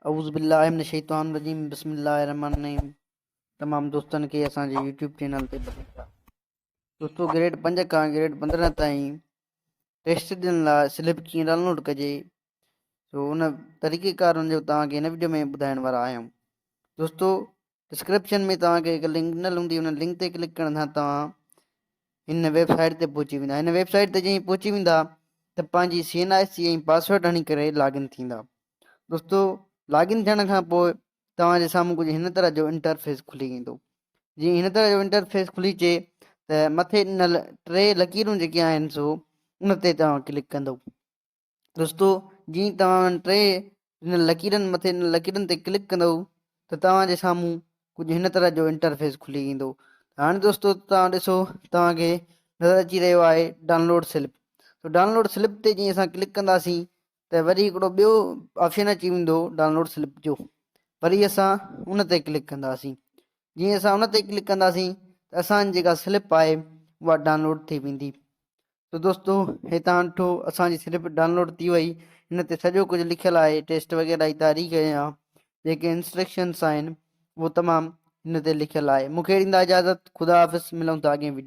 औज़ुबिल्लाहिमिनश्शैतानिर रजीम बिस्मिल्लाहिर्रहमानिर्रहीम। तमाम दोस्तन के असांजे यूट्यूब चैनल ते बधाई। दोस्तों, ग्रेड 5 खां ग्रेड 15 ताईं टेस्ट ॾियण लाइ स्लिप कीअं डाउनलोड कजे, सो उन तरीक़ेकार जो तव्हांखे हिन वीडियो में ॿुधाइण वारा आहियूं। दोस्तों, डिस्क्रिप्शन में तव्हांखे हिकु लिंक ॾिनल हूंदी, उन लिंक ते क्लिक करण सां तव्हां हिन वेबसाइट ते पहुची वेंदा। हिन वेबसाइट ते जीअं पहुची वेंदा त पंहिंजी CNIC ऐं पासवर्ड हणी करे लॉगिन थींदा। दोस्तों, लॉगिन थियण खां पोइ तव्हांजे साम्हूं कुझु हिन तरह जो इंटरफेस खुली ईंदो। जीअं हिन तरह जो इंटरफेस खुली अचे त मथे ॾिनल 3 लकीरूं जेके आहिनि सो उन ते तव्हां क्लिक कंदो। दोस्तों, जीअं तव्हां 3 ॾिनल लकीरनि मथे ॾिनल लकीरनि ते क्लिक कंदो त तव्हांजे साम्हूं कुझु हिन तरह जो इंटरफेस खुली ईंदो। हाणे दोस्तों, तव्हां ॾिसो, तव्हांखे नज़र अची रहियो आहे डाउनलोड स्लिप। तो डाउनलोड स्लिप ते जीअं असां क्लिक कंदासीं त वरी हिकिड़ो ॿियो ऑप्शन अची वेंदो डाउनलोड स्लिप जो। वरी असां उन ते क्लिक कंदासीं। जीअं असां उन ते क्लिक कंदासीं त असांजी जेका स्लिप आहे उहा डाउनलोड थी वेंदी। तो दोस्तों, हितां ॾिठो असांजी स्लिप डाउनलोड थी वई। हिन ते सॼो कुझु लिखियलु आहे, टेस्ट वग़ैरह जी तारीख़ या जेके इंस्ट्रक्शन्स आहिनि उहो तमामु हिन ते लिखियलु आहे। मूंखे ॾींदा इजाज़त। ख़ुदा हाफ़िज़। मिलूं था अॻे वीडियो।